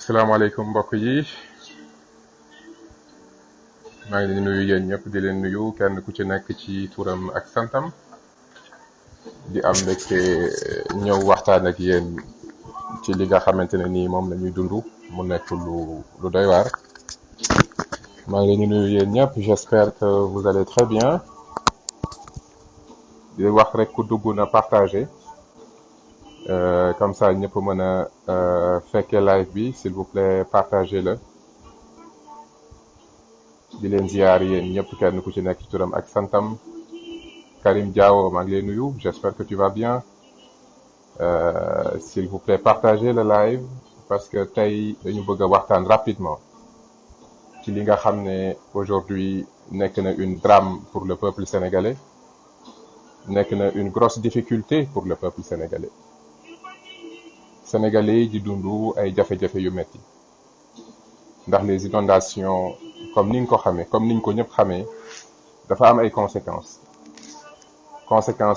salaamaaleykum mbokk yi maa ngi leen di nuyu yéen ñëpp di leen nuyu kenn ku ci nekk ci turam ak santam di am mbégte ñëw waxtaan ak yéen ci li nga xamante ne nii moom la ñuy dund mu nekk lu doy waar. maa ngi leen di nuyu yéen ñëpp j'espère que vous allez très bien di wax rek ku dugg na partager comme ça ñëpp mën a fekkee live bi s'il vous plaît partagez-le. di leen ziar yéen ñëpp kenn ku ci nekk ci turam ak santam. Karim Diawo maa ngi lay nuyu j'espère que tu vas bien. S'il vous plaît partagez le live parce que tey dañu bëgg a waxtaan rapidement ci li nga xam ne aujourd'hui nekk na une drame pour le peuple sénégalais, nekk na une grosse difficulté pour le peuple sénégalais. Sénégalais yi di dund ay jafe-jafe yu metti ndax les inondations comme ni nga ko xamee comme niñ ko ñëpp xamee dafa am ay conséquences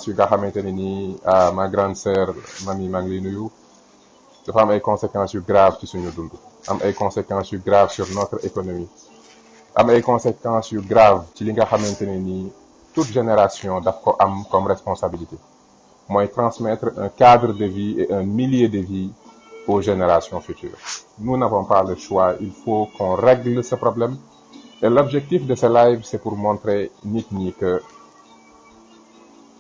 yu nga xamante ne nii ma grande sœur mami maa ngi lay nuyu dafa am ay conséquences yu graves ci suñu dund, am ay conséquences yu graves sur notre économie, am ay conséquences yu graves ci li nga xamante ne nii toute génération daf ko am comme responsabilité mooy transmettre un cadre de vie et un milieu de vie aux générations futures. Nous n'avons pas le choix, il faut qu'on règle ce problème. Et l'objectif de ce live, c'est pour montrer nit ñi que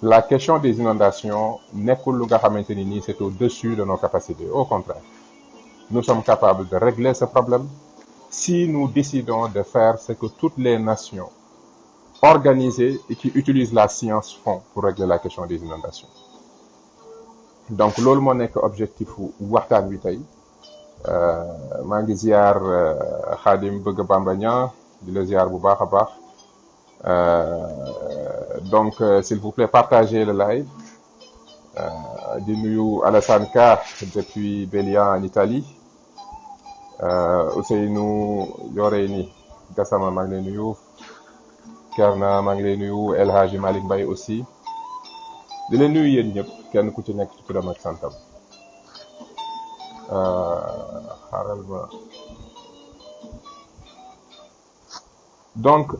la question des inondations nekkul lu nga xamante ni nii c'est au-dessus de nos capacités. Au contraire, nous sommes capables de régler ce problème si nous décidons de faire ce que toutes les nations organisées et qui utilisent la science font pour régler la question des inondations. Donc loolu moo nekk objectif waxtaan wi tey maa ngi ziar Khadim bëgg Bamba Niang di la ziar bu baax a baax donc s'il vous plaît partagez le live di nuyu Alassane Ka depuis Bélian en Italie, Ousseynou Yoreyni Gassama maa ngi lay nuyu, Kerna maa ngi lay nuyu, El Hadji Malick Mbaye aussi di leen nuyu yéen ñëpp kenn ku ci nekk ci turam ak santam. xaaral ma donc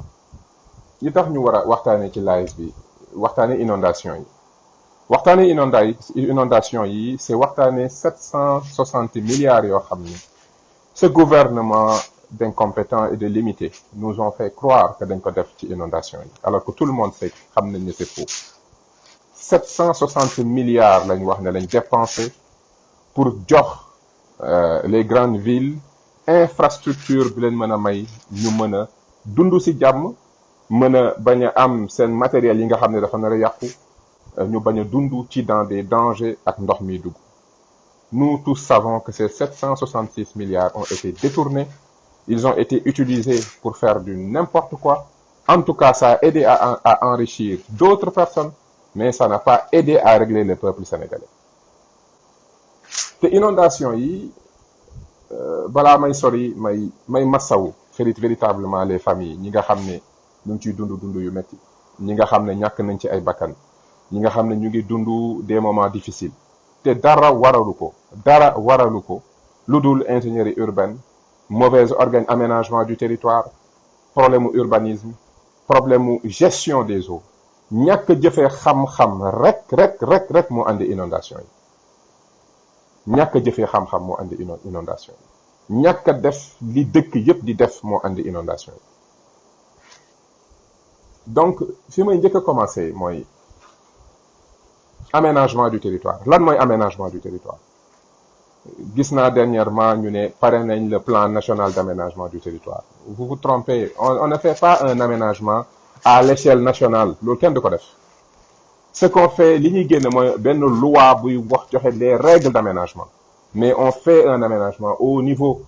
li tax ñu war a waxtaanee ci live bi waxtaanee inondation yi c'est waxtaanee 760 milliards yoo xam ne ce gouvernement d'incompétents et de limités nous ont fait croire que dañ ko def ci inondation yi alors que tout le monde sait xam nañ ne c'est faux. 760 milliards lañ wax ne lañ dépensé pour jox les grandes villes infrastructure bi leen mën a may ñu mën a dund ci jàmm, mën a bañ a am seen matériel yi nga xam ne dafa nar a yàqu, ñu bañ a dund ci dans des dangers ak ndox mi dugg. Nous tous savons que ces 766 milliards ont été détournés, ils ont été utilisés pour faire du n'importe quoi. En tout cas, ça a aidé à enrichir d'autres personnes, mais ça n'a pas aidé à régler le peuple sénégalais. te inondation yi balaa may sori may massawu véritablement les familles ñi nga xam ne ñu ngi ciy dund yu metti, ñi nga xam ne ñàkk nañ ci ay bakkan, ñi nga xam ne ñu ngi dund des moments difficiles. te dara waralu ko lu dul ingénierie urbaine, mauvaise aménagement du territoire, problème mu urbanisme, problème mu gestion des eaux. ñàkk jëfee xam-xam rek moo andi inondation yi. ñàkk jëfee xam-xam moo andi inondation yi. ñàkk def li dëkk yépp di def moo andi inondation yi. donc fi may njëkk a commencer mooy aménagement du territoire. lan mooy aménagement du territoire? gis naa dernièrement ñu ne pare nañ le plan national d'aménagement du territoire. vous vous trompez, on ne fait pas un aménagement à l'échelle nationale, loolu kenn du ko def. Ce qu'on fait, li ñuy génn mooy benn loi buy wax joxe les règles d'aménagement, mais on fait un aménagement au niveau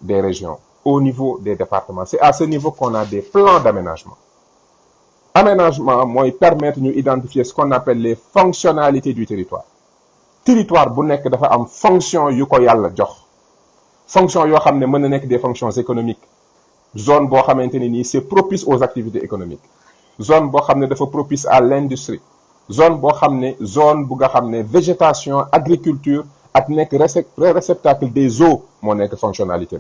des régions, au niveau des départements. C'est à ce niveau qu'on a des plans d'aménagement. Aménagement mooy permettre ñu identifier ce qu'on appelle les fonctionnalités du territoire. Territoire bu nekk dafa am fonction yu ko yàlla jox, fonction yoo xam ne mën na nekk des fonctions économiques. Zone boo xamante ne nii c'est propice aux activités économiques, zone boo xam ne dafa propice à l'industrie, zone boo xam ne zone bu nga xam ne végétation, agriculture ak nekk réceptacle des eaux moo nekk fonctionnalité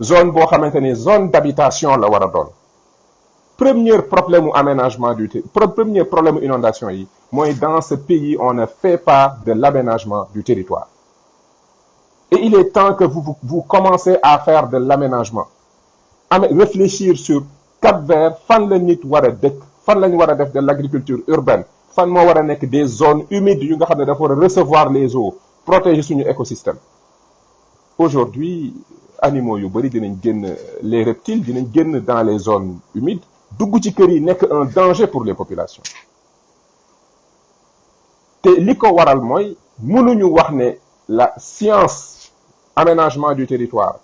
zone boo xamante ni zone d'habitation la war a doon. Premier problème mu aménagement premier problème mu inondation yi mooy dans ce pays on ne fait pas de l'aménagement du territoire et il est temps que vous commencez à faire de l'aménagement réfléchir sur Cap-Vert fan la nit war a dëkk fan lañ war a def de l'agriculture urbaine fan moo war a nekk des zones humides yu nga xam ne dafa war a recevoir les eaux protéger suñu écosystème. Aujourd'hui animaux yu bari dinañ génn les reptiles dinañ génn dans les zones humides dugg ci kër yi nekk un danger pour les populations te li ko waral mooy mënuñu wax ne la science aménagement du territoire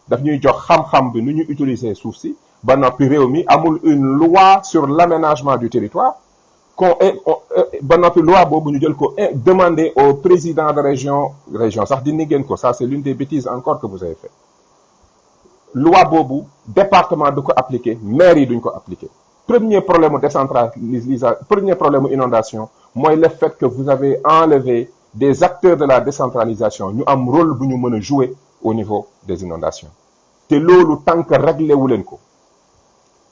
daf ñuy jox xam-xam bi nu ñu utiliser suuf si ba noppi réew mi amul une loi sur l'aménagement du territoire ba noppi loi boobu ñu jël ko demander au président de région sax di ngeen ko ça c'est l'une des bêtises encore que vous avez fait loi boobu département du ko appliquer maire yi duñ ko appliquer premier problème décentralisation premier problème inondation mooy le fait que vous avez enlevé des acteurs de la décentralisation ñu am rôle bu ñu mën a jouer au niveau des inondations te loolu tant que réglé wu leen ko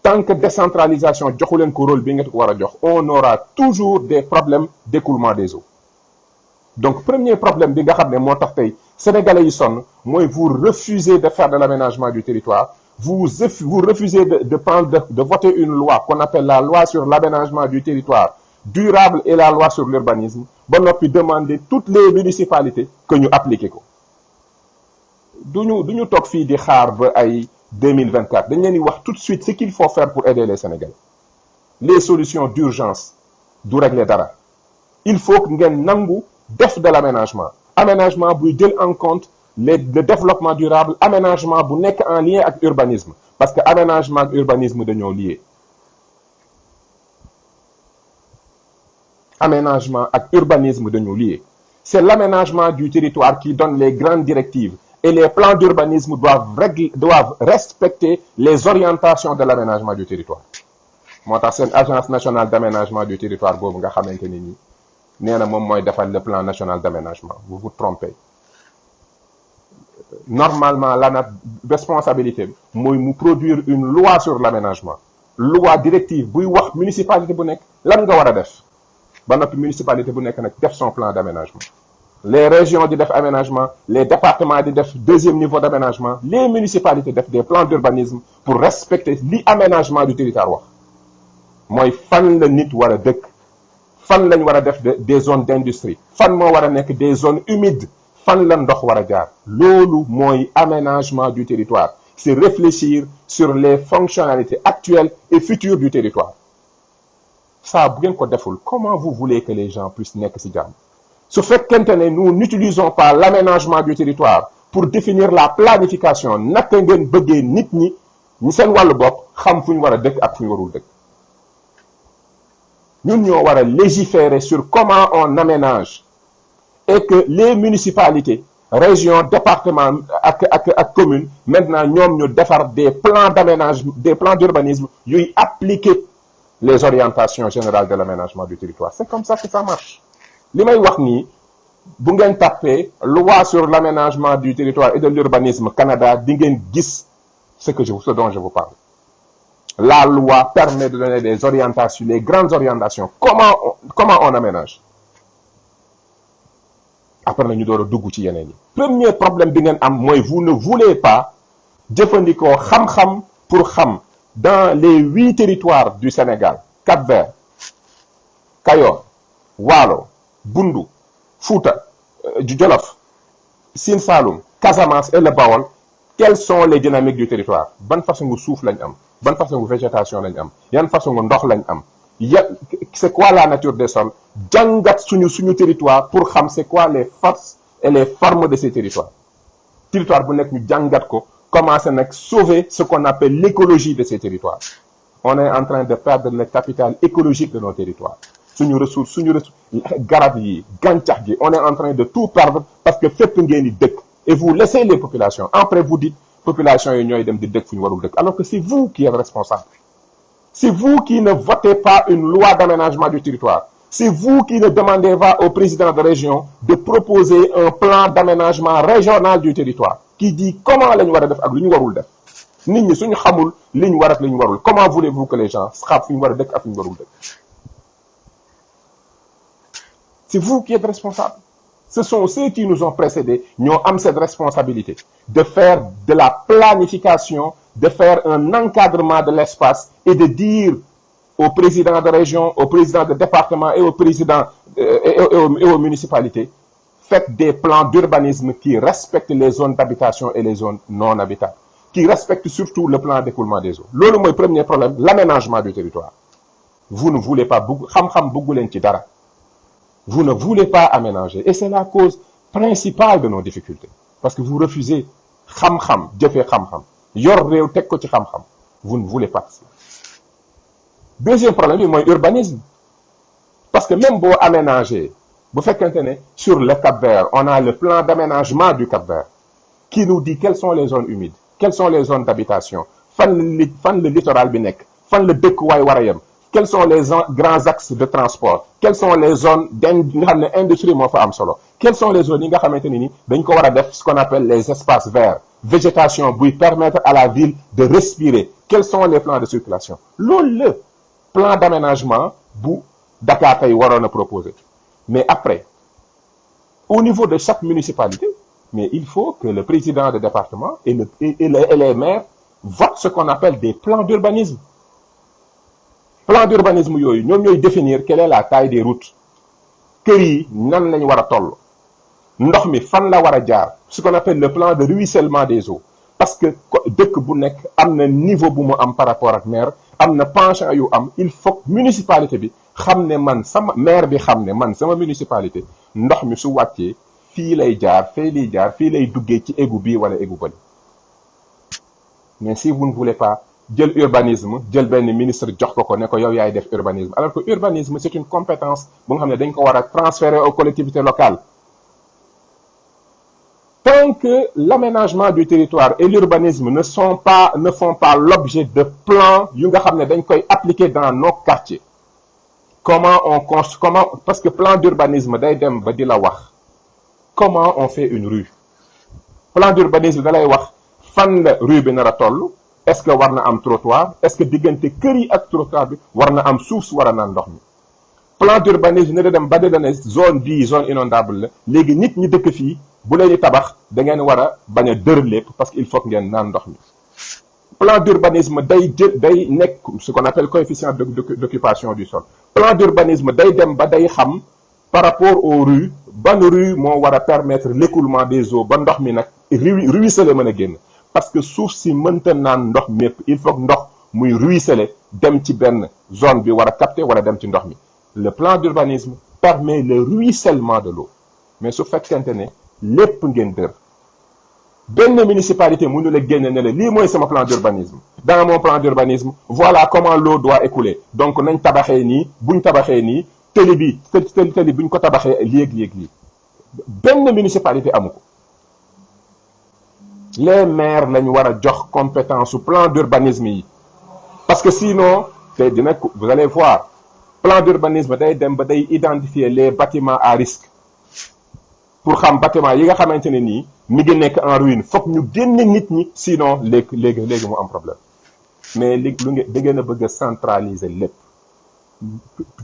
tant que décentralisation joxu leen ko rôle bi nga ko war a jox on aura toujours des problèmes d'écoulement des eaux donc premier problème bi nga xam ne moo tax tey sénégalais yi sonn mooy vous refusez de faire de l'aménagement du territoire vous refusez de voter une loi qu'on appelle la loi sur l'aménagement du territoire durable et la loi sur l'urbanisme ba noppi demander toutes les municipalités que ñu appliquer ko duñu toog fii di xaar ba ay 2024 dañ leen di wax tout de suite ce qu'il faut faire pour aider les Sénégalais les solutions d'urgence du régler dara il faut que ngeen nangu def de l'aménagement buy jël en compte le développement durable aménagement bu nekk en lien ak urbanisme parce que aménagement ak urbanisme dañoo lié c'est l'aménagement du territoire qui donne les grandes directives et les plans d'urbanisme doivent respecter les orientations de l'aménagement du territoire moo tax seen agence nationale d'aménagement du territoire boobu nga xamante ni nii nee na moom mooy defal le plan national d'aménagement vous vous trompez normalement la responsabilité mooy mu produire une loi sur l'aménagement loi directive buy wax municipalité bu nekk lan nga war a def ba noppi municipalité bu nekk nag def son plan d'aménagement les régions di def aménagement les départements di def deuxième niveau d'aménagement les municipalités def des plans d'urbanisme pour respecter li aménagement du territoire wax mooy fan la nit war a dëkk fan lañ war a def des zones d'industrie fan moo war a nekk des zones humides fan la ndox war a jaar loolu mooy aménagement du territoire c'est réfléchir sur les fonctionnalités actuelles et futures du territoire ça bu ngeen ko deful comment vous voulez que les gens puissent nekk ci jàmm su fekkente ne nous n'utilisons pas l'aménagement du territoire pour définir la planification naka ngeen bëggee nit ñi ñu seen wàllu bopp xam fu ñu war a dëkk ak fu ñu warul dëkk ñun ñoo war a légiférer sur comment on aménage et que les municipalités régions départements ak communes maintenant ñoom ñu defar des plans d'aménagement des plans d'urbanisme yuy appliquer les orientations générales de l'aménagement du territoire c'est comme ça que ça marche li may wax nii bu ngeen tapé loi sur l'aménagement du territoire et de l'urbanisme Canada di ngeen gis ce dont je vous parle la loi permet de donner des orientations les grandes orientations comment on aménage après na ñu door a dugg ci yeneen yi premier problème bi ngeen am mooy vous ne voulez pas jëfandikoo xam-xam pour xam dans les 8 territoires du Sénégal Cap-Vert Kayor Waalo Bundu Fouta Jolof Sine Saloum Casamance et le Baol quelles sont les dynamiques du territoire ban façon ngu suuf lañ am ban façon ngu végétation lañ am yan façon ngu ndox lañ am c'est quoi la nature des sols jàngat suñu territoire pour xam c'est quoi les forces et les formes de ces territoires bu nekk ñu jàngat ko commencer nag sauver ce qu'on appelle l'écologie de ces territoires on est en train de perdre le capital écologique de nos territoires suñu ressource garab yi gàncax gi on est en train de tout perdre parce que fépp ngeen di dëkk et vous laissez les populations après vous dites population yi ñooy dem di dëkk fu ñu warul dëkk alors que c'est vous qui êtes responsable c'est vous qui ne votez pas une loi d'aménagement du territoire C'est vous qui ne demandez pas au président de région de proposer un plan d'aménagement régional du territoire qui dit comment la ñu war a def ak lu ñu warul def nit ñi suñu xamul li ñu war ak li ñu warul comment voulez-vous que les gens xam fu ñu war a dëkk ak fu ñu warul dëkk. C'est vous qui êtes responsable. Ce sont ceux qui nous ont précédés ñoo am cette responsabilité de faire de la planification, de faire un encadrement de l'espace et de dire aux présidents de région, aux présidents de département et aux présidents et aux municipalités, faites des plans d'urbanisme qui respectent les zones d'habitation et les zones non habitables, qui respectent surtout le plan d'écoulement des eaux. Loolu mooy premier problème, l'aménagement du territoire. Vous ne voulez pas xam-xam bëggu leen ci dara. Vous ne voulez pas aménager et c'est la cause principale de nos difficultés parce que vous refusez xam-xam jëfee xam-xam yor réew teg ko ci xam-xam vous ne voulez pas ça. Deuxième problème bi mooy urbanisme parce que même boo aménager bu fekkente ne sur le Cap-Vert on a le plan d'aménagement du Cap-Vert qui nous dit quelles sont les zones humides quelles sont les zones d'habitation fan le littoral bi nekk fan la dëkkuwaay war a yem quels sont les grands axes de transport quelles sont les zones nga xam ne industrie moo fa am solo quelles sont les zones yi nga xamante ne ni dañ ko war a def ce qu'on appelle les espaces verts végétation buy permettre à la ville de respirer quels sont les plans de circulation loolu la plan d'aménagement bu Dakar tey waroon a proposer mais après au niveau de chaque municipalité mais il faut que le président de département et les maires votent ce qu'on appelle des plans d'urbanisme plan d'urbanisme yooyu ñoom ñooy définir quelle est la taille des routes kër yi nan lañ war a toll ndox mi fan la war a jaar ce qu'on appelle le plan de ruissellement des eaux parce que dëkk bu nekk am na niveau bu mu am par rapport ak maire am na penchant yu am il faut municipalité bi xam ne man sama maire bi xam ne man sama municipalité ndox mi su wàccee fii lay jaar fii lay duggee ci égout bii wala égout bële mais si vous ne voulez pas jël urbanisme jël benn ministre jox ko ne ko yow yaay def urbanisme alors que urbanisme c'est une compétence bu nga xam ne dañ ko war a transférer aux collectivités locales tant que l'aménagement du territoire et l'urbanisme ne font pas l'objet de plans yu nga xam ne dañ koy appliquer dans nos quartiers comment parce que plan d'urbanisme day dem ba di la wax comment on fait une rue plan d'urbanisme da lay wax fan la rue bi nar a toll est-ce que war na am trottoir est-ce que diggante kër yi ak trottoir bi war na am suuf su war a naan ndox mi plan d'urbanisme ne da dem ba de ne zone bii zone inondable la léegi nit ñi dëkk fii bu leen di tabax da ngeen war a bañ a dër lépp parce que il faut que ngeen naan ndox mi plan d'urbanisme day nekk ce qu'on appelle coefficient d'occupation du sol plan d'urbanisme day dem ba day xam par rapport aux rues ban rue moo war a permettre l'écoulement des eaux ba ndox mi nag ruisseler mën a génn parce que suuf si mënta naan ndox mépp il faut que ndox muy ruisseler dem ci benn zone bi war a capter wala dem ci ndox mi le plan d'urbanisme permet le ruissellement de l'eau mais su fekkente ne lépp ngeen dër benn municipalité mënu la génne ne la lii mooy sama plan d'urbanisme dans mon plan d'urbanisme voilà comment l'eau doit écouler donc nañ tabaxee nii buñ tabaxee nii tëli buñ ko tabaxee léegi benn municipalité amu ko les maires lañu war a jox compétence su plan d'urbanisme yi parce que sinon te dina vous allez voir plan d'urbanisme day dem ba day identifier les bâtiments à risque pour xam bâtiment yi nga xamante ne nii mi ngi nekk en ruine foog ñu génne nit ñi sinon léegi mu am problème mais léegi da ngeen a bëgg a centraliser lépp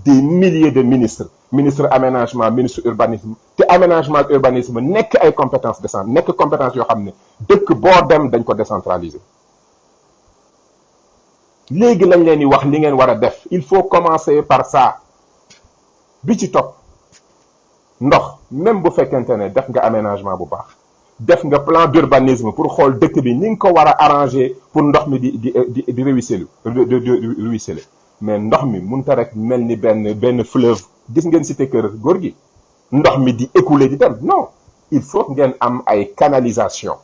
des milliers de ministre aménagement ministre urbanisme te aménagement ak urbanisme nekk ay compétences nekk compétences yoo xam ne dëkk boo dem dañ ko décentraliser léegi lañ leen di wax li ngeen war a def il faut commencer par ça bi ci topp ndox même bu fekkente ne def nga aménagement bu baax def nga plan d'urbanisme pour xool dëkk bi ni nga ko war a arranger pour ndox mi di ruisseler mais ndox mi mënta rek mel ni benn fleuve gis ngeen cité kër góor gi ndox mi di écouler di dem non il faut ngeen am ay canalisation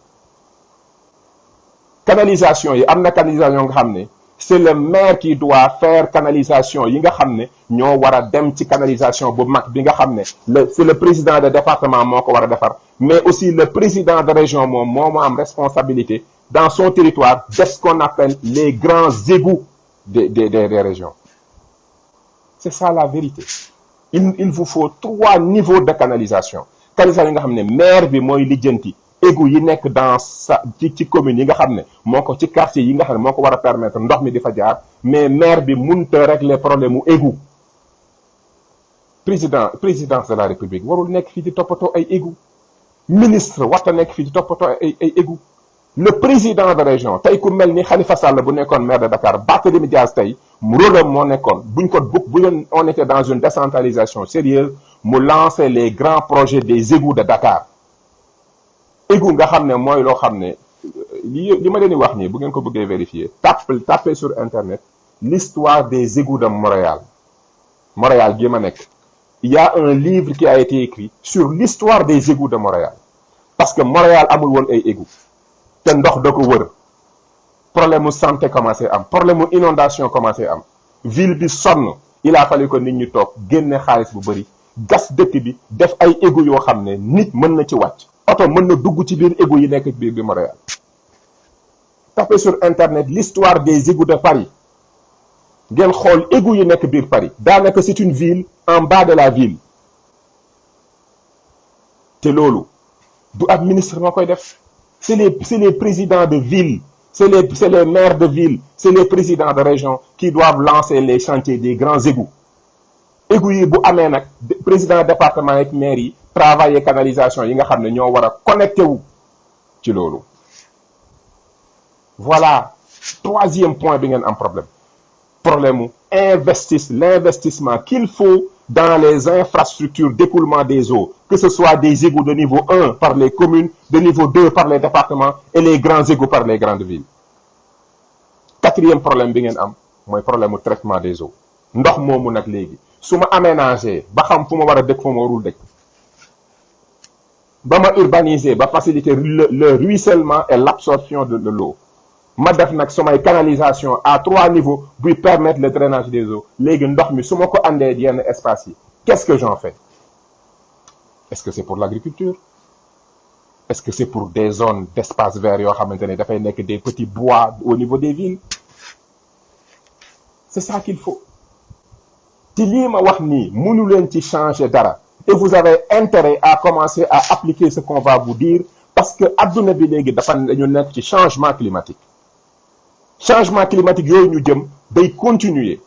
yi am na canalisation nga xam ne c'est le maire qui doit faire canalisation yi nga xam ne ñoo war a dem ci canalisation bu mag bi nga xam ne c'est le président de département moo ko war a defar mais aussi le président de région moom moo am responsabilité dans son territoire de ce qu'on appelle les grands égouts des régions c'est ça la vérité il vous faut 3 niveaux de canalisation yi nga xam ne maire bi mooy lijjanti égout yi nekk dans sa ci commune yi nga xam ne moo ko ci quartier yi nga xam ne moo ko war a permettre ndox mi di fa jaar mais maire bi mënut a régler problème mu égout présidence de la république warul nekk fii di toppatoo ay égout ministre warta nekk fii di toppatoo ay égout le président de région tey ku mel ni Khalifa Sall bu nekkoon maire de Dakar Barthélémy Dias tey mu rôle moo nekkoon buñ ko bu on était dans une décentralisation sérieuse mu lancer les grands projets des égouts de Dakar égout nga xam ne mooy loo xam ne li ma leen di wax nii bu ngeen ko bëggee vérifier tapez sur internet l'histoire des égouts de Montréal gi ma nekk il y a un livre qui a été écrit sur l'histoire des égouts de Montréal parce que Montréal amul woon ay égouts te ndox da ko wër problème mu santé commencé am problème mu inondation commencé am ville bi sonn il a fallu que nit ñi toog génne xaalis bu bëri gas dëkk bi def ay égouts yoo xam ne nit mën na ci wàcc oto mën na dugg ci biir égouts yi nekk ci biir bi Montréal tapez sur internet l'histoire des égouts de Paris ngeen xool égouts yi nekk biir Paris daanaka c'est une ville en bas de la ville te loolu du ab ministre moo koy def c'est les présidents de ville c'est les maires de ville c'est les présidents de région qui doivent lancer les chantiers des grands égouts égouts yi bu amee nag président département ak maire yi travailler canalisation yi nga xam ne ñoo war a connecté wu ci loolu voilà 3e point bi ngeen am problème l'investissement qu'il faut dans les infrastructures d'écoulement des eaux, que ce soit des égouts de niveau 1 par les communes, de niveau 2 par les départements et les grands égouts par les grandes villes. 4e problème bi ngeen am mooy problème mu traitement des eaux ndox moomu nag léegi su ma aménagé ba xam fu ma war a dëkk fu ma warul dëkk ba ma urbaniser ba faciliter le ruissellement et l'absorption de l'eau ma def nag samay canalisation à 3 niveaux buy permettre le drainage des eaux léegi ndox mi su ma ko andee yenn espace yi qu'est-ce que j'en fais? Est-ce que c'est pour l'agriculture? Est-ce que c'est pour des zones d'espace vert yoo xamante ne dafay nekk des petits bois au niveau des villes? C'est ça qu'il faut. ci lii ma wax nii mënu leen ci changer dara et vous avez intérêt à commencer à appliquer ce qu'on va vous dire parce que adduna bi léegi dañu nekk ci changement climatique yooyu ñu jëm day continuer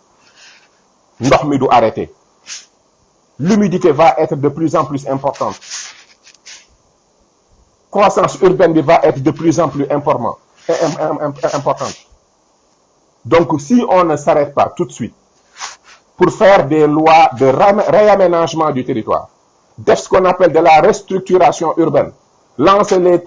ndox mi du arrêter l'humidité va être de plus en plus importante croissance urbaine bi va être de plus en plus importante donc si on ne s'arrête pas tout de suite pour faire des lois de réaménagement du territoire def ce qu'on appelle de la restructuration urbaine lancer les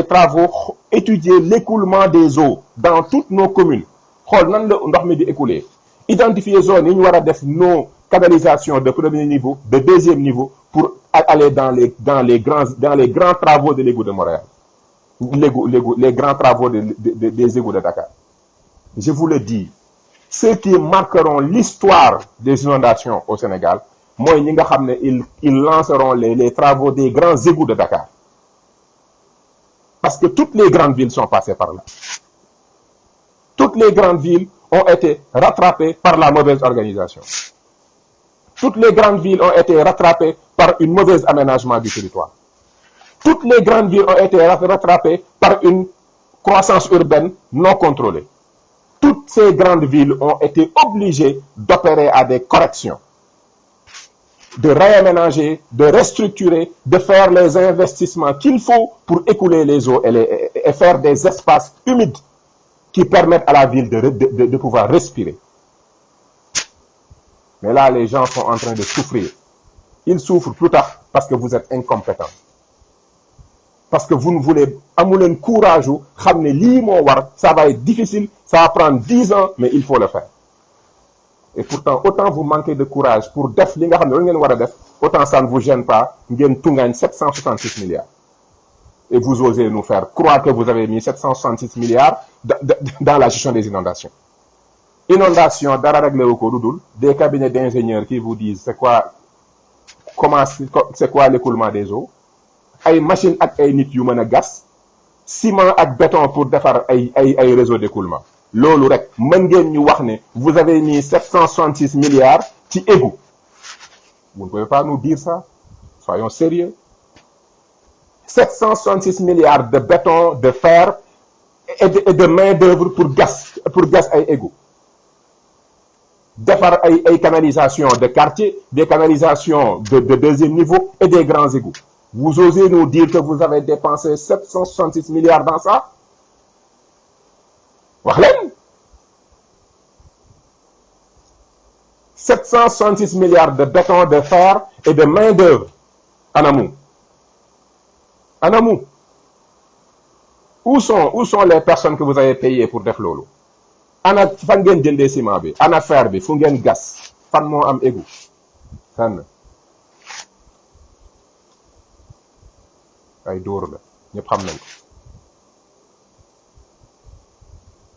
travaux étudier l'écoulement des eaux dans toutes nos communes xool nan la ndox mi di écouler identifier zones yi ñu war a def nos canalisations de premier niveau de 2e niveau pour aller dans les grands travaux de l'égout de Montréal les grands travaux des égouts de Dakar. Je vous le dis, ceux qui marqueront l'histoire des inondations au Sénégal mooy ñi nga xam ne ils lanceront les travaux des grands égouts de Dakar parce que toutes les grandes villes sont passées par là. Toutes les grandes villes ont été rattrapées par la mauvaise organisation. Toutes les grandes villes ont été rattrapées par un mauvais aménagement du territoire. Toutes les grandes villes ont été rattrapées par une croissance urbaine non contrôlée. Toutes ces grandes villes ont été obligées d'opérer à des corrections, de réaménager, de restructurer, de faire les investissements qu'il faut pour écouler les eaux et faire des espaces humides qui permettent à la ville de pouvoir respirer. Mais là, les gens sont en train de souffrir. Ils souffrent plus tard parce que vous êtes incompétents. Parce que vous ne voulez amulen courage ou xamné li mo war, ça va être difficile, ça va prendre 10 ans, mais il faut le faire. Et pourtant, autant vous manquez de courage pour def li nga xamné ngeen wara def, autant ça ne vous gêne pas, ngeen tungagne 766 milliards. Et vous osez nous faire croire que vous avez mis 766 milliards dans la gestion des inondations. Inondation, dara réglé ko dudul, des cabinets d'ingénieurs qui vous disent c'est quoi l'écoulement des eaux. Ay machine ak ay nit yu mën a gas ciment ak béton pour defar ay réseau d'écoulement loolu rek mën ngeen ñu wax ne vous avez mis 766 milliards ci égout Vous ne pouvez pas nous dire ça. Soyons sérieux. 766 milliards de béton, de fer et de main-d'œuvre pour gas ay égouts. Defar ay canalisations de quartier, des canalisations de deuxième niveau et des grands égouts. Vous osez nous dire que vous avez dépensé 766 milliards dans ça? Wax leen 766 milliards de béton, de fer et de main-d'œuvre. Anamu. Anamu. Où sont les personnes que vous avez payées pour def loolu? Ana fan ngeen jëndee ciment bi? Ana fer bi fu ngeen gas? Fan moo am égout? Fan ay dóor la ñëpp xam nañ ko.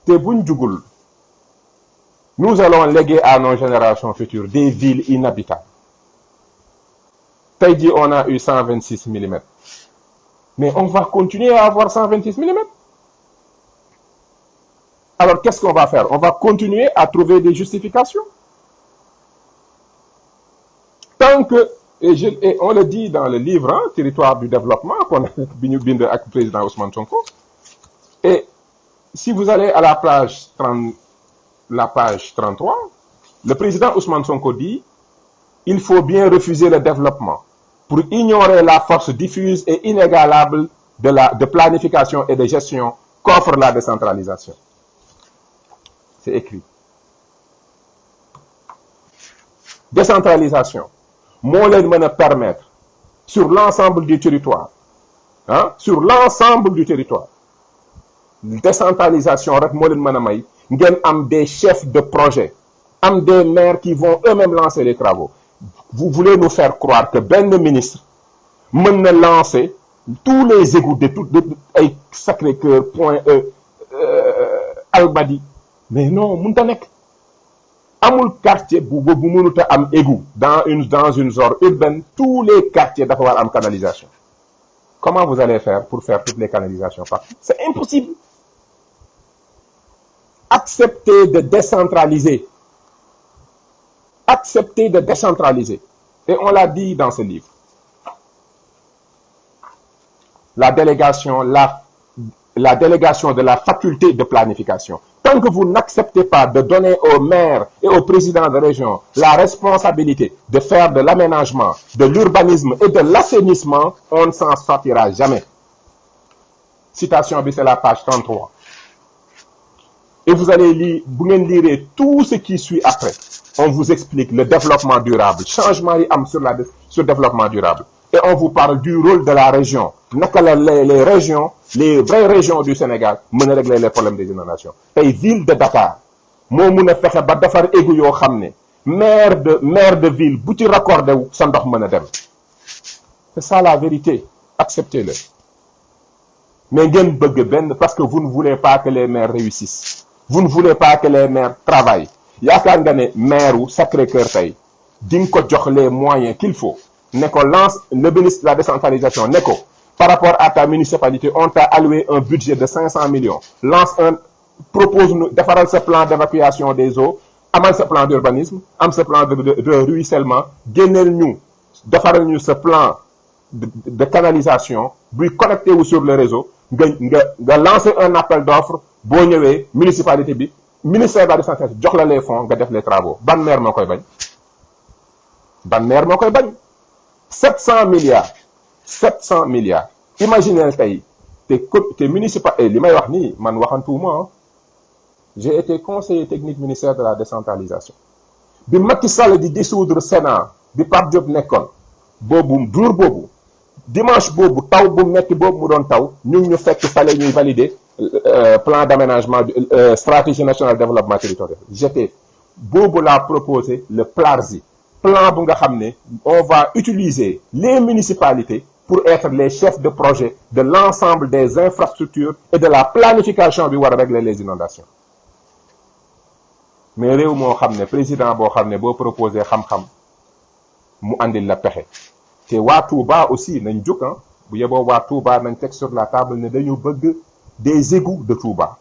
Te buñ jugul, nous allons léguer à nos générations futures des villes inhabitables. Tey jii on a eu 126 mm. Mais on va continuer à avoir 126 mm. Alors qu'est-ce qu'on va faire? On va continuer à trouver des justifications. Tant que, et on le dit dans le livre, hein, Territoire du développement, qu'on a bi ñu bind ak président Ousmane Sonko. Et si vous allez à la page 33, le président Ousmane Sonko dit: il faut bien refuser le développement pour ignorer la force diffuse et inégalable de planification et de gestion qu'offre la décentralisation. C'est écrit. Décentralisation moo leen mën a permettre sur l'ensemble du territoire, hein, sur l'ensemble du territoire, décentralisation rek moo leen mën a may ngeen am des chefs de projet, am des maires qui vont eux-mêmes lancer les travaux. Vous voulez nous faire croire que benn ministre mën na lancer tous les égouts de ay Sacré-Cœur, Point E, Almadies, mais non mënut a nekk. Amul quartier bu mënut a am égout dans une zone urbaine. Tous les quartiers dafa war am canalisation. Comment vous allez faire pour faire toutes les canalisations partout? C'est impossible. Acceptez de décentraliser. Acceptez de décentraliser. Et on l'a dit dans ce livre. La délégation de la faculté de planification. Tant que vous n'acceptez pas de donner aux maires et aux présidents de région la responsabilité de faire de l'aménagement, de l'urbanisme et de l'assainissement, on ne s'en sortira jamais. Citation, c'est la page 33. Et vous allez lire, vous lirez tout ce qui suit après. On vous explique le développement durable, changement sur le développement durable. Et on vous parle du rôle de la région. Naka la les régions, les vraies régions du Sénégal mën a régler les problèmes des inondations. Tey ville de Dakar moo mën a fexe ba defar égout yoo xam ne maire de ville bu ci raccordé wu sa ndox mën a dem. C'est ça la vérité. Acceptez-le. Mais ngeen bëgg benn parce que vous ne voulez pas que les maires réussissent. Vous ne voulez pas que les maires travaillent. Yaakaar nga ne maire wu Sacré-Cœur tey di nga ko jox les moyens qu'il faut. Neko lance le ministre de la décentralisation Neko par rapport à ta municipalité on t'a alloué un budget de 500 millions propose-nous defaral ce plan d'évacuation des eaux amal ce plan d'urbanisme am ce plan de ruissellement génneel ñu defaral ñu ce plan de canalisation buy connecté wu sur le réseau nga lancer un appel d'offres boo ñëwee municipalité bi ministère de la décentralisation jox la les fonds nga def les travaux ban maire moo koy bañ 700 milliards imaginez tey te municipal li may wax nii man waxantuuma. J'ai été conseiller technique ministère de la décentralisation bi Macky Sall di dissoudre Sénat bi Pape Diop nekkoon jour boobu dimanche boobu taw bu metti boobu mu doon taw ñu fekk fale ñuy valider plan d'aménagement stratégie nationale de développement territorial. J'étais boobu laa proposé le PLARSI plan bu nga xam ne on va utiliser les municipalités pour être les chefs de projet de l'ensemble des infrastructures et de la planification bi war a régler les inondations. Mais réew moo xam ne président boo xam ne boo proposé xam-xam mu andil la pexe te waa Touba aussi nañ jóg bu yeboo waa Touba nañ teg sur la table ne dañu bëgg des égouts de Touba,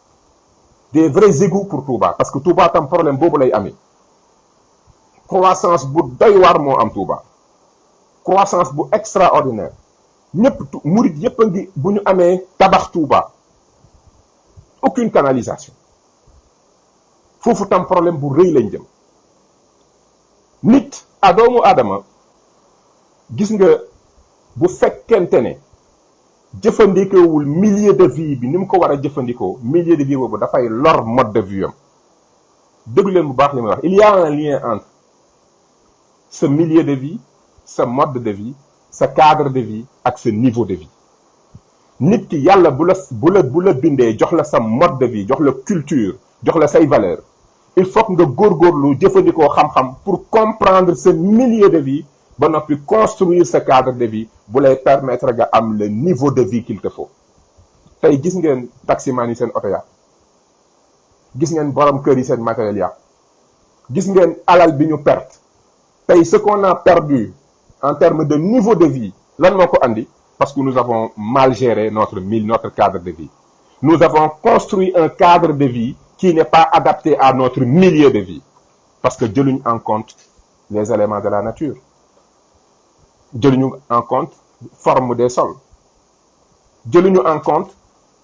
des vrais égouts pour Touba parce que Touba tam problème boobu lay amee. Croissance bu doy waar moo am Touba croissance bu extraordinaire ñëpp murid yëpp a ngi bu ñu amee tabax Touba aucune canalisation foofu tam problème bu rëy lañ jëm nit a doomu aadama gis nga bu fekkente ne jëfandikoowul milieu de vie bi ni mu ko war a jëfandikoo milieu de vie boobu dafay lor mode de vie am déglu leen bu baax li may wax il y a un lien entre ce milieu de vie sa mode de vie sa cadre de vie ak sa niveau de vie nit ki yàlla bu la bindee jox la sa mode de vie jox la culture jox la say valeur il faut que nga góorgóorlu jëfandikoo xam-xam pour comprendre ce milieu de vie ba noppi construire ce cadre de vie bu lay permettre nga am le niveau de vie qu'il te faut tey gis ngeen taximan yi seen oto ya gis ngeen borom kër yi seen matériel ya gis ngeen alal bi ñu perte tey ce qu'on a perdu en termes de niveau de vie lan moo ko andi parce que nous avons mal géré notre cadre de vie nous avons construit un cadre de vie qui n'est pas adapté à notre milieu de vie parce que jëluñu en compte les éléments de la nature jëluñu en compte forme des sols jëluñu en compte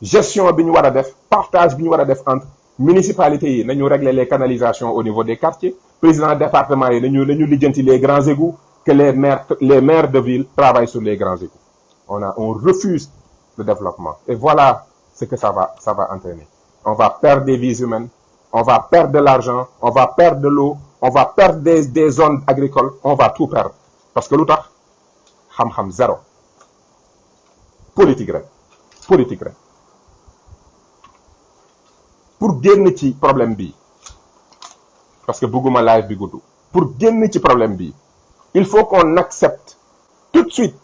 gestion bi ñu war a def partage bi ñu war a def entre municipalités yi nañu régler les canalisations au niveau des quartiers président département yi nañu lijjanti les grands égouts que les maires de ville travaillent sur les grands égouts on refuse le développement et voilà ce que ça va entraîner on va perdre des vies humaines on va perdre de l'argent on va perdre de l'eau on va perdre des zones agricoles on va tout perdre parce que lu tax xam-xam zéro politique rek pour génn ci problème bi parce que bëgguma live bi gudd pour génn ci problème bi il faut qu'on accepte tout de suite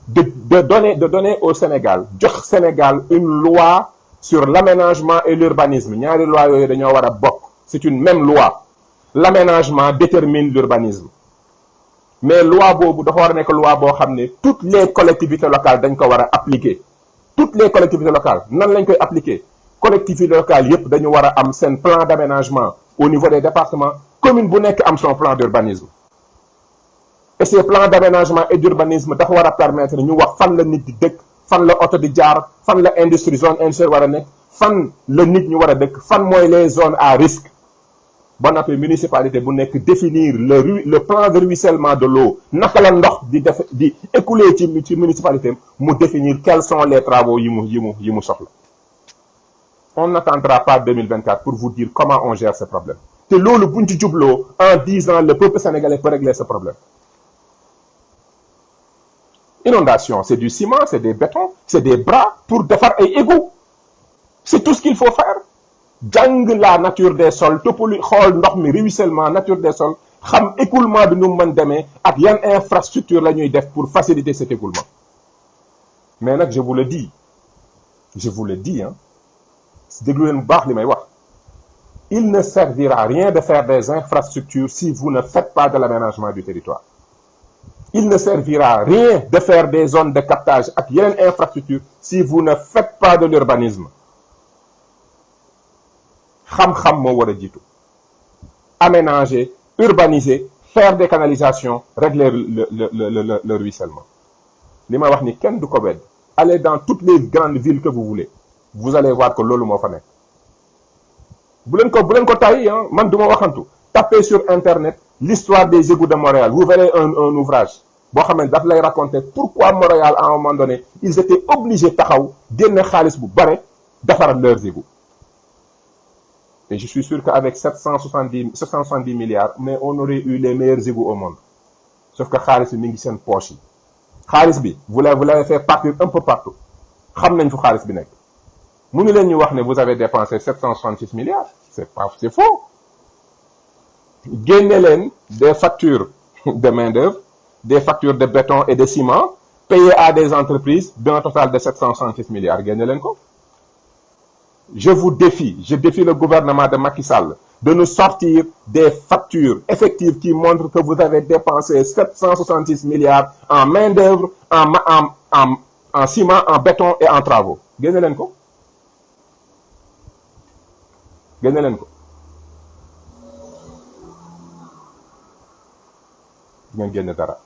de donner au Sénégal jox Sénégal une loi sur l'aménagement et l'urbanisme ñaari loi yooyu dañoo war a bokk c'est une même loi l'aménagement détermine l'urbanisme mais loi boobu dafa war a nekk loi boo xam ne toutes les collectivités locales dañ ko war a appliquer toutes les collectivités locales nan lañ koy appliquer collectivités locales yépp dañu war a am seen plan d'aménagement au niveau des départements commune bu nekk am son plan d'urbanisme et ces plans d'aménagement et d'urbanisme dafa war a permettre ñu wax fan la nit di dëkk fan la oto di jaar fan la zone industrielle war a nekk fan la nit ñu war a dëkk fan mooy les zones à risque ba noppi municipalité bu nekk définir le plan de ruissellement de l'eau naka la ndox di écouler ci municipalité mu définir quels sont les travaux yi mu soxla on n'attendra pas 2024 pour vous dire comment on gère ce problème te loolu buñ ci jubloo en 10 ans le peuple sénégalais peut régler ce problème inondation c'est du ciment c'est des bétons c'est des bras pour defar ay égouts c'est tout ce qu'il faut faire jàng la nature des sols toppali xool ndox mi ruissellement nature des sols xam écoulement bi nu mu mën demee ak yan infrastructure la ñuy def pour faciliter cet écoulement mais nag je vous le dis hein déglu leen bu baax li may wax il ne servira à rien de faire des infrastructures si vous ne faites pas de l'aménagement du territoire il ne servira à rien de faire des zones de captage ak yeneen infrastructure si vous ne faites pas de l'urbanisme xam-xam moo war a jiitu aménager urbaniser faire des canalisations régler le ruissellement li ma wax ni kenn du ko wedd allez dans toutes les grandes villes que vous voulez vous allez voir que loolu moo fa nekk bu leen ko tàyyi man du ma waxantu tapez sur internet l'histoire des égouts de Montréal vous verrez un ouvrage boo xam ne daf lay raconter pourquoi Montréal à un moment donné ils étaient obligés taxaw génne xaalis bu bare defaral leurs égouts et je suis sûr qu'avec 770 milliards mais on aurait eu les meilleurs égouts au monde sauf que xaalis bi mi ngi seen poche yi xaalis bi vous l'avez fait partir un peu partout xam nañ fu xaalis bi nekk mënu leen ñu wax ne vous avez dépensé 766 milliards c'est faux génne leen des factures de main-d'œuvre des factures de béton et de ciment payées à des entreprises d'un total de 766 milliards génne leen ko je défie le gouvernement de Macky Sall de nous sortir des factures effectives qui montrent que vous avez dépensé 766 milliards en main-d'œuvre en ciment en béton et en travaux génne leen ko ngeen génne dara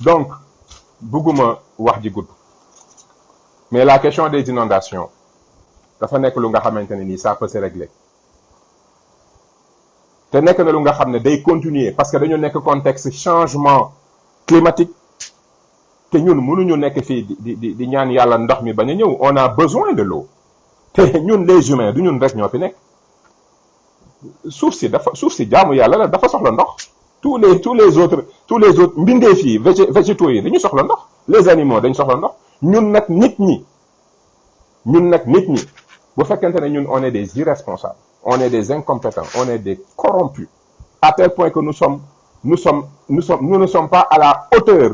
donc bëgguma wax ji gudd mais la question des inondations dafa nekk lu nga xamante ne nii ça peut se régler te nekk na lu nga xam ne day continuer parce que dañu nekk contexte changement climatique te ñun mënuñu nekk fii di ñaan yàlla ndox mi bañ a ñëw on a besoin de l'eau te ñun les humains du ñun rek ñoo fi nekk suuf si jaamu yàlla la dafa soxla ndox tous les autres mbindeef yi végétaux yi dañu soxla ndox les animaux dañu soxla ndox ñun nag nit ñi bu fekkente ne ñun on est des irresponsables on est des incompétents on est des corrompus à tel point que nous ne sommes pas à la hauteur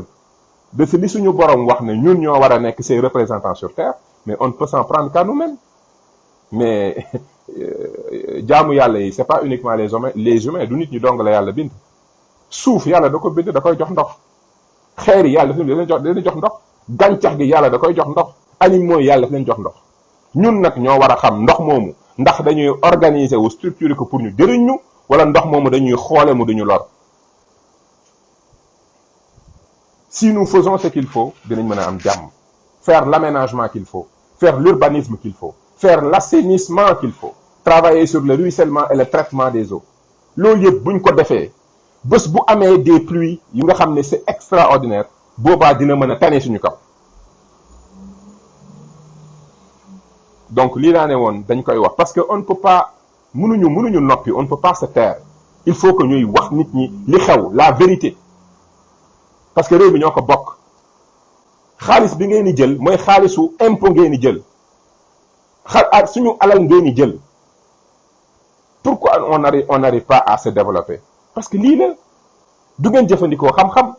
de ce li suñu borom wax ne ñun ñoo war a nekk ses représentants sur terre mais on ne peut s'en prendre qu'à nous-mêmes mais jaamu yàlla yi c'est pas uniquement les humains du nit ñi dong la yàlla bind suuf yàlla da ko bind da koy jox ndox xeer yi yàlla da leen jox ndox gàncax gi yàlla da koy jox ndox animaux yi yàlla daf leen jox ndox ñun nag ñoo war a xam ndox moomu ndax dañuy organiser wu structurer ko pour ñu jëriñ ñu wala ndox moomu dañuy xoole mu duñu lor si nous faisons ce qu'il faut dinañ mën a am jàmm faire l'aménagement qu'il faut faire l'urbanisme qu'il faut faire l'assainissement qu'il faut travailler sur le ruissellement et le traitement des eaux loolu yëpp buñ ko defee bés bu amee des pluies yu nga xam ne c'est extraordinaire boobaa dina mën a tane suñu kaw donc lii laa ne woon dañ koy wax parce que on ne peut pas mënuñu noppi on ne peut pas se taire il faut que ñuy wax nit ñi li xew la vérité parce que réew mi ñoo ko bokk xaalis bi ngeen di jël mooy xaalisu impôt ngeen di jël suñu alal ngeen di jël pourquoi on n'arrive pas à se développer parce que lii la du ngeen jëfandikoo xam-xam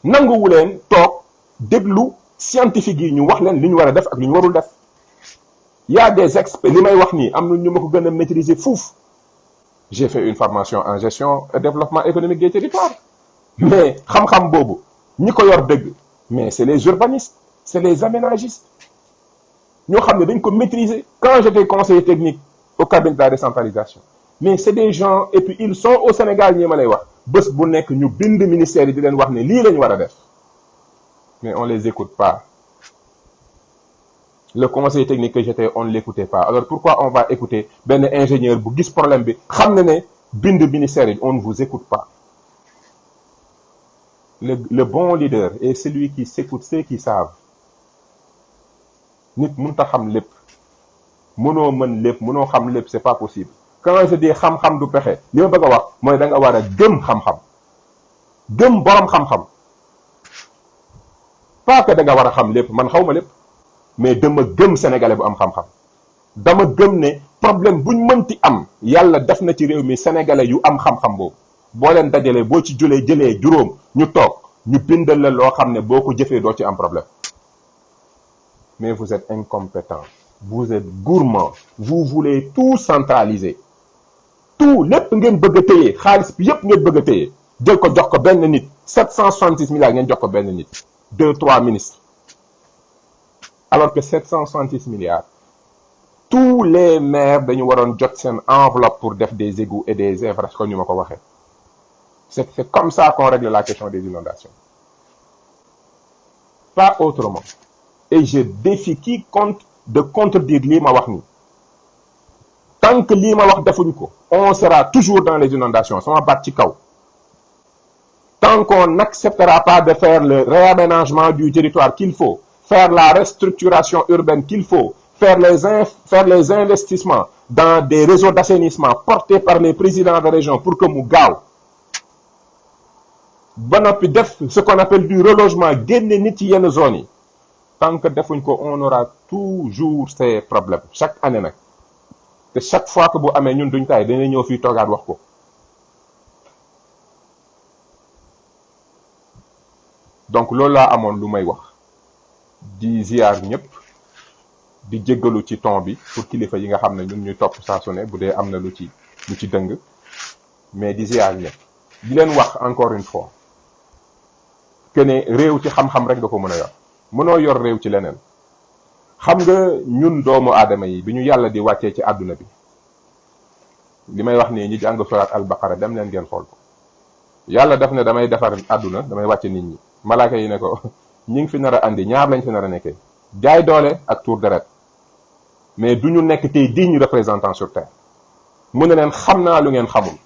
nanguwu leen toog déglu scientifique yi ñu wax leen li ñu war a def ak li ñu warul def y a des experts li may wax nii am na ñu ma ko gën a maîtriser fuuf j'ai fait une formation en gestion et développement économique des territoires mais xam-xam boobu ñi ko yor dëgg mais c'est les urbanistes c'est les aménagistes ñoo xam ne dañ ko maîtriser quand j'étais conseiller technique au cabinet de la décentralisation mais c'est des gens et puis ils sont au Sénégal ñi ma lay wax bés bu nekk ñu bind ministère yi di leen wax ne lii la ñu war a def mais on les écoute pas le conseiller technique que j'étais on ne l'écoutait pas alors pourquoi on va écouter benn ingénieur bu gis problème bi xam na ne bind ministère yi on ne vous écoute pas le bon leader est celui qui s'écoute ceux qui savent nit mënut a xam lépp mënoo mën lépp mënoo xam lépp c'est pas possible quand je dis xam-xam du pexe li ma bëgg a wax mooy da nga war a gëm xam-xam gëm borom xam-xam pas que da nga war a xam lépp man xaw ma lépp mais dama gëm sénégalais bu am xam-xam dama gëm ne problème buñ mënti am yàlla def na ci réew mi sénégalais yu am xam-xam boobu boo leen dajalee boo ci jëlee juróom ñu toog ñu bindal la loo xam ne boo ko jëfee doo ci am problème mais vous êtes incompétent vous êtes gourmand vous voulez tout centraliser tout lépp ngeen bëgg a téye xaalis bi yépp ngeen bëgg a téye jël ko jox ko benn nit 766 milliards ngeen jox ko benn nit 2-3 ministres alors que 766 milliards tous les maires dañu waroon jot seen enveloppe pour def des égouts et des infrastructures comme ni ma ko waxee c'est comme ça qu'on règle la question des inondations pas autrement et je défie quiconque de contredire lii ma wax nii tant que lii ma wax defuñ ko on sera toujours dans les inondations sama baat ci kaw tant qu'on n'acceptera pas de faire le réaménagement du territoire qu'il faut faire la restructuration urbaine qu'il faut faire les investissements dans des réseaux d'assainissement portés par les présidents de région pour que mu gaaw ba noppi def ce qu'on appelle du relogement génne nit ci yenn zones yi tant que defuñ ko on aura toujours ces problèmes chaque année nag te chaque fois que bu amee ñun duñ tay dañuy ñëw fii toogaat wax ko donc loolu laa amoon lu may wax di ziar ñëpp di jéggalu ci ton bi pour kilifa yi nga xam ne ñun ñuy topp saa su ne bu dee am na lu ci dëng mais di ziar ñëpp di leen wax encore une fois que ne réew ci xam-xam rek nga ko mën a yor mënoo yor réew ci leneen xam nga ñun doomu aadama yi bi ñu yàlla di wàccee ci àdduna bi li may wax nii ñi jàng surat al-Baqara dem leen ngeen xool ko yàlla def ne damay defar àdduna damay wàcce nit ñi malaaka yi ne ko ñi ngi fi nar a andi ñaar lañ fi nar a nekkee jaay doole ak tour deret mais du ñu nekk tey digne représentant sur terre. mu ne leen xam naa lu ngeen xamul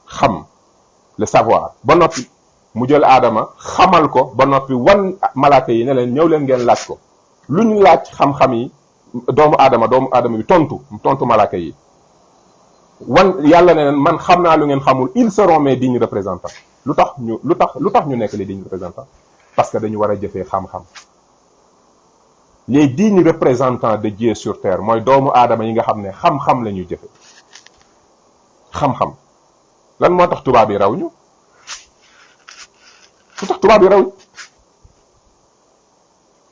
xam le savoir ba noppi mu jël aadama xamal ko ba noppi wan malaaka yi ne leen ñëw leen ngeen laaj ko lu ñu laaj xam-xam yi doomu aadama bi tontu malaaka yi wan yàlla ne leen man xam naa lu ngeen xamul ils seront mes dignes représentants lu tax ñu nekk les dignes représentants parce que dañu war a jëfee xam-xam les dignes représentants de Dieu sur terre mooy doomu aadama yi nga xam ne xam-xam la ñuy jëfe xam-xam lan moo tax tubaab yi raw ñu lu tax tubaab yi raw ñu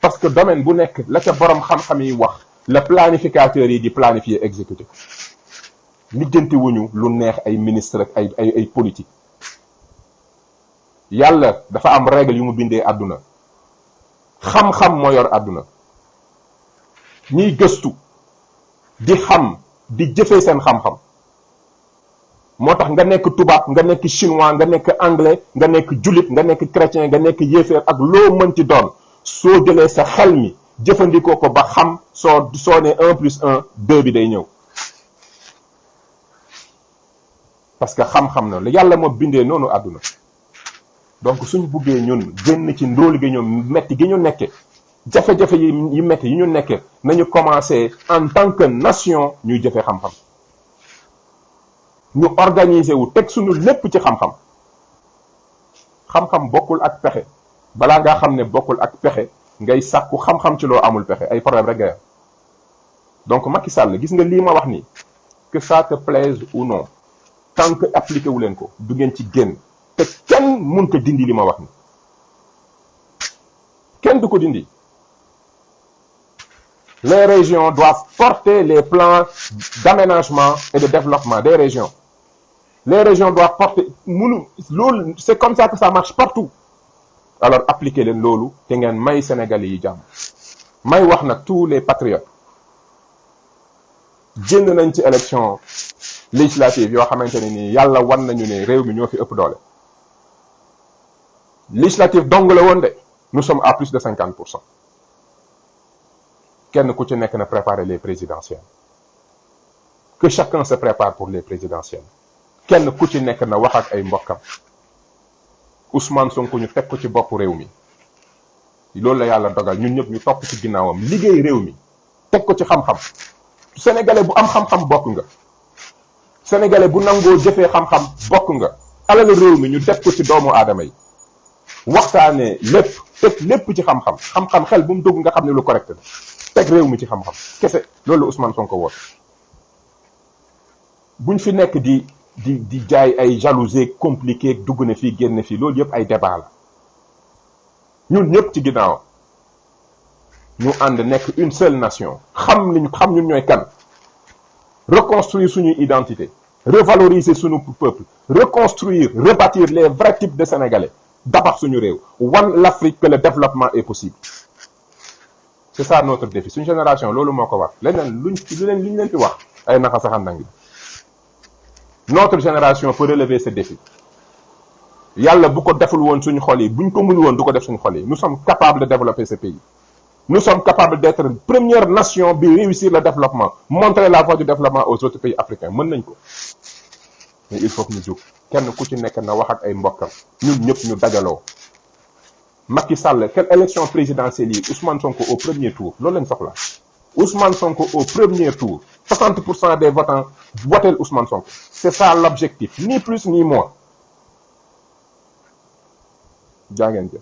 parce que domaine bu nekk la ca borom xam-xam yi wax la planificateur yi di planifier exécuter lijjanti wuñu lu neex ay ministre ak ay politique yàlla dafa am règle yu mu bindee àdduna xam-xam moo yor àdduna ñiy gëstu di xam di jëfee seen xam-xam moo tax nga nekk tubaab nga nekk chinois nga nekk anglais nga nekk jullit nga nekk chrétien nga nekk yéeféer ak loo mën ci doon soo jëlee sa xel mi jëfandikoo ko ba xam soo ne 1+1 2 bi day ñëw parce que xam-xam na la yàlla moo bindee noonu àdduna donc suñu buggee ñun génn ci ndóol gi ñu metti gi ñu nekke jafe-jafe yi metti yi ñu nekke nañu commencer en tant que nation ñuy jëfee xam-xam ñu organiser wu teg suñu lépp ci xam-xam xam-xam bokkul ak pexe balaa ngaa xam ne bokkul ak pexe ngay sàkku xam-xam ci loo amul pexe ay problème rek ngay am donc Macky Sall gis nga lii ma wax nii que ça te plaise ou non tant que appliqué wu leen ko du ngeen ci génn te kenn mun ko dindi li ma wax ni kenn du ko dindi les régions doivent porter les plans d'aménagement et de développement des régions les régions doivent porter loolu c'est comme ça que ça marche partout alors appliquer leen loolu te ngeen may Sénégalais yi jàmm may wax nag tous les patriotes génn nañ ci élection législative yoo xamante ne nii yàlla wan nañu ne réew mi ñoo fi ëpp doole législative dong la woon de nous sommes à plus de 50%. kenn ku ci nekk na préparer les présidentielles que chacun se prépare pour les présidentielles kenn ku ci nekk na wax ak ay mbokkam Ousmane Sonko ñu teg ko ci bopp réew mi loolu la yàlla dogal ñun ñëpp ñu topp ci ginnaawam liggéey réew mi teg ko ci xam-xam sénégalais bu am xam-xam bokk nga sénégalais bu nangoo jëfee xam-xam bokk nga alal réew mi ñu def ko ci doomu aadama yi waxtaanee lépp teg lépp ci xam-xam xam-xam xel bu mu dugg nga xam ne lu correct la teg réew mi ci xam-xam kese loolu Ousmane Sonko woote buñ fi nekk di jaay ay jalousie compliqué dugg na fii génn fii loolu yëpp ay débat la ñun ñëpp ci ginnaaw ñu ànd nekk une seule nation xam ñun ñooy kan reconstruire suñuy identité revaloriser suñu peuple reconstruire rebâtir les vrais types de sénégalais dabax suñu réew wan l'Afrique que le développement est possible c'est ça notre défi suñu génération loolu moo ko war leneen luñ leen fi wax ay naxa saxandang notre génération peut relever ce défi yàlla bu ko deful woon suñu xol yi buñ ko mënul woon du ko def suñu xol yi nous sommes capables de développer ce pays nous sommes capables d'être une première nation bi réussir le développement montrer la voie du développement aux autres pays africains mën nañ ko mais il faut que ñu jóg kenn ku ci nekk na wax ak ay mbokkam ñun ñëpp ñu dajaloo Macky Sall quelle élection présidentielle yi Ousmane Sonko au premier tour loolu lañ soxla Ousmane Sonko au premier tour 60% des votants votent Ousmane Sonko c'est ça l'objectif ni plus ni moins jaa ngeen jëf